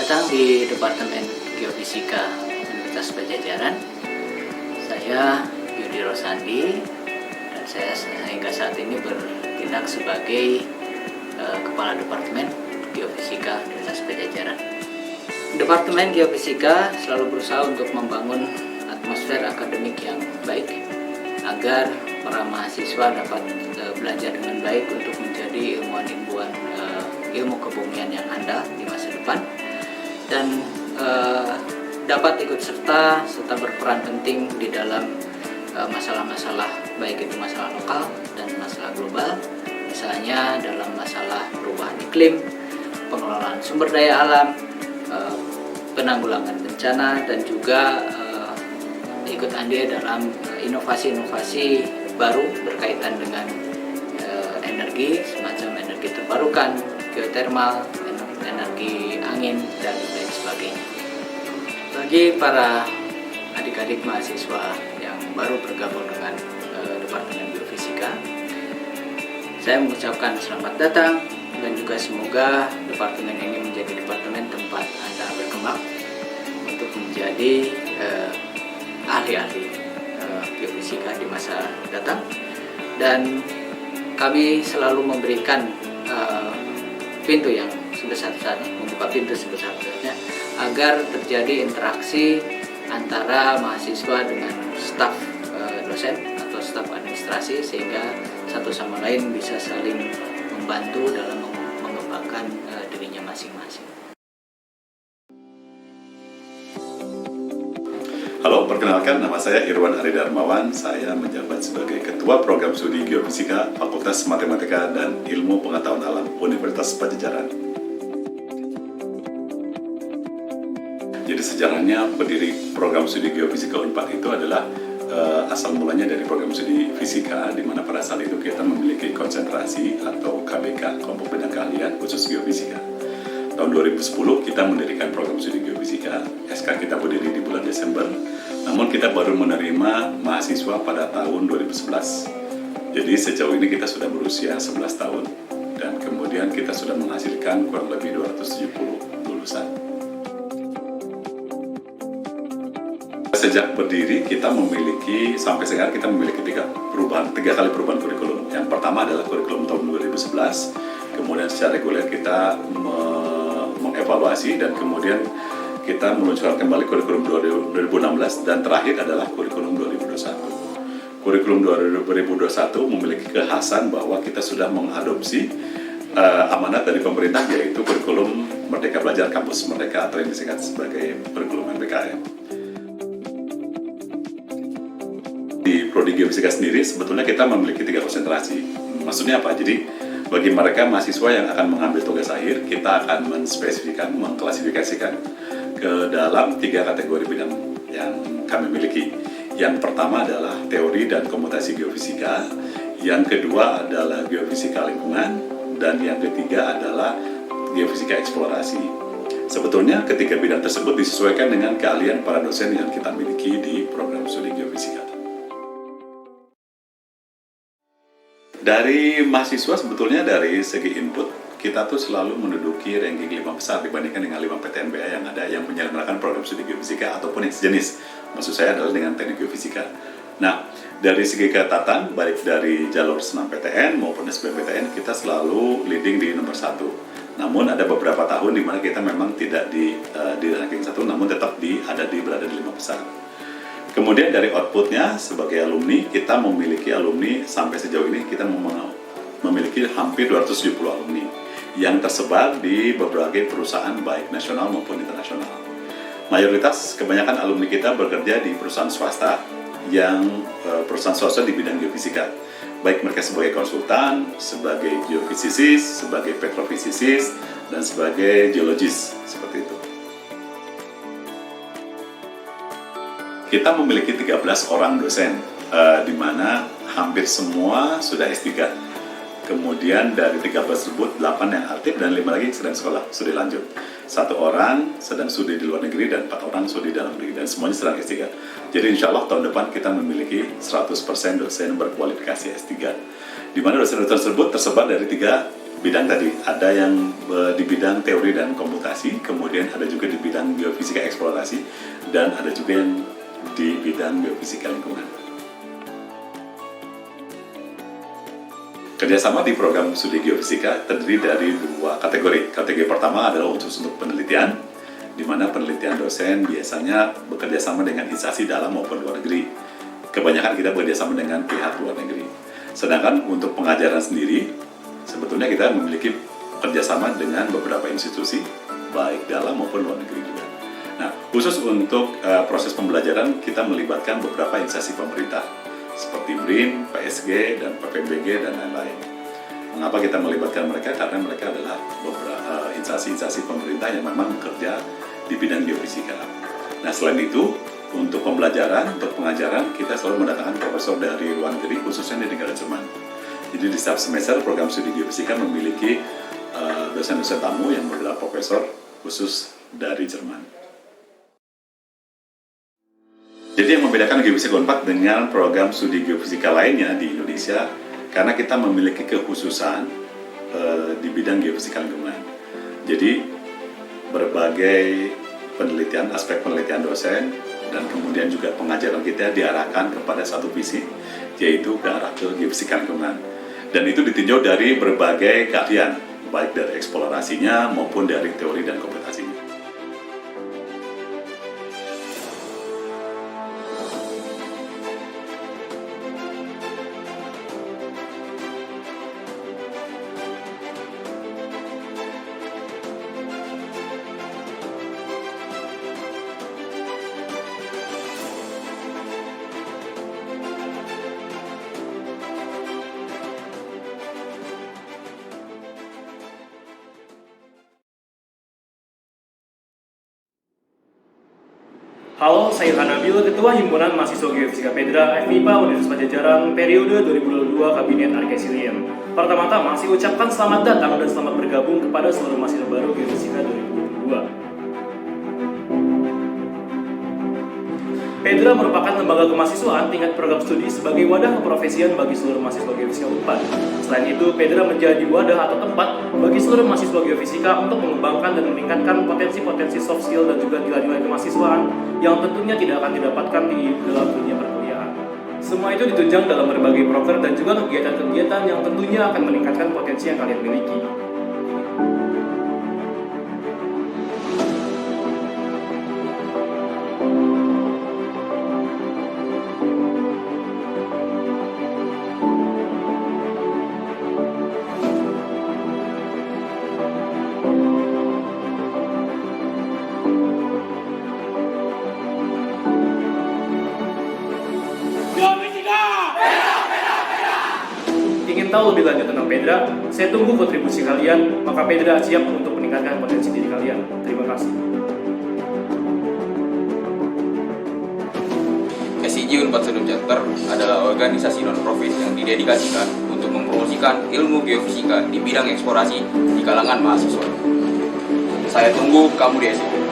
datang di Departemen Geofisika Universitas Padjadjaran. Saya Yudi Rosandi dan saya hingga saat ini bertindak sebagai Kepala Departemen Geofisika Universitas Padjadjaran. Departemen Geofisika selalu berusaha untuk membangun atmosfer akademik yang baik agar para mahasiswa dapat belajar dengan baik untuk menjadi ilmuwan-ilmuwan ilmu kebumian yang handal di masa depan dan dapat ikut serta berperan penting di dalam masalah-masalah baik itu masalah lokal dan masalah global, misalnya dalam masalah perubahan iklim, pengelolaan sumber daya alam, penanggulangan bencana, dan juga ikut andil dalam inovasi-inovasi baru berkaitan dengan energi, semacam energi terbarukan, geotermal, energi angin, dan lain sebagainya. Bagi para adik-adik mahasiswa yang baru bergabung dengan Departemen Geofisika, saya mengucapkan selamat datang dan juga semoga departemen ini menjadi departemen tempat Anda berkembang untuk menjadi ahli-ahli geofisika di masa datang, dan kami selalu memberikan pintu yang sebesar-besarnya, membuka pintu sebesar-besarnya agar terjadi interaksi antara mahasiswa dengan staf dosen atau staf administrasi, sehingga satu sama lain bisa saling membantu dalam mengembangkan dirinya masing-masing. Halo, perkenalkan nama saya Irwan Ari Darmawan. Saya menjabat sebagai Ketua Program Studi Geofisika Fakultas Matematika dan Ilmu Pengetahuan Alam Universitas Padjadjaran. Jadi sejarahnya berdiri Program Studi Geofisika Unpad itu adalah asal mulanya dari program studi fisika, di mana pada saat itu kita memiliki konsentrasi atau KBK, kelompok bidang keahlian khusus geofisika. Tahun 2010 kita mendirikan program studi geofisika. SK kita berdiri di bulan Desember, namun kita baru menerima mahasiswa pada tahun 2011. Jadi sejauh ini kita sudah berusia 11 tahun dan kemudian kita sudah menghasilkan kurang lebih 270 lulusan. Sejak berdiri kita memiliki, sampai sekarang kita memiliki tiga kali perubahan kurikulum. Yang pertama adalah kurikulum tahun 2011, kemudian secara reguler kita mengevaluasi dan kemudian kita meluncurkan kembali kurikulum 2016 dan terakhir adalah kurikulum 2021. Kurikulum 2021 memiliki kekhasan bahwa kita sudah mengadopsi amanat dari pemerintah, yaitu kurikulum Merdeka Belajar Kampus Merdeka atau yang disingkat sebagai kurikulum MBKM. Di Prodi Geofisika sendiri sebetulnya kita memiliki 3 konsentrasi. Maksudnya apa? Jadi bagi mereka mahasiswa yang akan mengambil tugas akhir, kita akan menspesifikasikan, mengklasifikasikan ke dalam 3 kategori bidang yang kami miliki. Yang pertama adalah teori dan komputasi geofisika, yang kedua adalah geofisika lingkungan, dan yang ketiga adalah geofisika eksplorasi. Sebetulnya ketiga bidang tersebut disesuaikan dengan keahlian para dosen yang kita miliki di program studi geofisika. Dari mahasiswa sebetulnya dari segi input kita tuh selalu menduduki ranking 5 besar dibandingkan dengan 5 PTNBA yang ada yang menyelenggarakan program studi geofisika ataupun yang sejenis. Maksud saya adalah dengan teknik geofisika. Nah, dari segi catatan baik dari jalur SNMPTN maupun SBMPTN kita selalu leading di nomor 1. Namun ada beberapa tahun di mana kita memang tidak di ranking 1, namun tetap berada di 5 besar. Kemudian dari outputnya sebagai alumni, kita memiliki alumni sampai sejauh ini kita memiliki hampir 270 alumni yang tersebar di berbagai perusahaan baik nasional maupun internasional. Mayoritas kebanyakan alumni kita bekerja di perusahaan swasta di bidang geofisika. Baik mereka sebagai konsultan, sebagai geofizisis, sebagai petrofizisis, dan sebagai geologis, seperti itu. Kita memiliki 13 orang dosen, di mana hampir semua sudah S3. Kemudian dari 13 tersebut, 8 yang aktif dan 5 lagi sedang sekolah, studi lanjut. 1 orang sedang studi di luar negeri dan 4 orang studi di dalam negeri, dan semuanya sedang S3. Jadi insya Allah tahun depan kita memiliki 100% dosen berkualifikasi S3, di mana dosen-dosen tersebut tersebar dari 3 bidang tadi. Ada yang di bidang teori dan komputasi, kemudian ada juga di bidang geofisika eksplorasi, dan ada juga yang di bidang geofisika lingkungan. Kerjasama di program studi geofisika terdiri dari 2 kategori. Kategori pertama adalah khusus untuk penelitian, di mana penelitian dosen biasanya bekerja sama dengan instansi dalam maupun luar negeri. Kebanyakan kita bekerja sama dengan pihak luar negeri. Sedangkan untuk pengajaran sendiri, sebetulnya kita memiliki kerjasama dengan beberapa institusi, baik dalam maupun luar negeri juga. Nah, khusus untuk proses pembelajaran, kita melibatkan beberapa instansi pemerintah, seperti BRIN, PSG, dan PPBG, dan lain-lain. Mengapa kita melibatkan mereka? Karena mereka adalah beberapa instansi-instansi pemerintah yang memang bekerja di bidang geofisika. Nah, selain itu, untuk pembelajaran, untuk pengajaran, kita selalu mendatangkan profesor dari luar negeri, khususnya di negara Jerman. Jadi di setiap semester program studi geofisika memiliki dosen-dosen tamu yang adalah profesor khusus dari Jerman. Jadi yang membedakan Geofisika Unpad dengan program studi geofisika lainnya di Indonesia, karena kita memiliki kekhususan di bidang geofisika lingkungan. Jadi berbagai penelitian, aspek penelitian dosen, dan kemudian juga pengajaran kita diarahkan kepada satu visi, yaitu ke arah ke geofisika lingkungan. Dan itu ditinjau dari berbagai keahlian, baik dari eksplorasinya maupun dari teori dan komputasinya. Halo, saya Hanabil, Ketua Himpunan Mahasiswa Geofisika Pedra FMIPA Universitas Pajajaran periode 2022 Kabinet Arkesilian. Pertama-tama, saya ucapkan selamat datang dan selamat bergabung kepada seluruh mahasiswa baru Geofisika 2022. Pedra merupakan lembaga kemahasiswaan tingkat program studi sebagai wadah keprofesian bagi seluruh mahasiswa Geofisika Unpad. Selain itu, Pedra menjadi wadah atau tempat bagi seluruh mahasiswa Geofisika untuk mengembangkan dan meningkatkan potensi-potensi soft skill dan juga nilai-nilai kemahasiswaan yang tentunya tidak akan didapatkan di dalam dunia perkuliahan. Semua itu ditunjang dalam berbagai proker dan juga kegiatan-kegiatan yang tentunya akan meningkatkan potensi yang kalian miliki. Ingin tahu lebih lanjut tentang Pedra, saya tunggu kontribusi kalian, maka Pedra siap untuk meningkatkan potensi diri kalian. Terima kasih. SIG Unpad Student Center adalah organisasi non-profit yang didedikasikan untuk mempromosikan ilmu geofisika di bidang eksplorasi di kalangan mahasiswa. Saya tunggu kamu di SIG.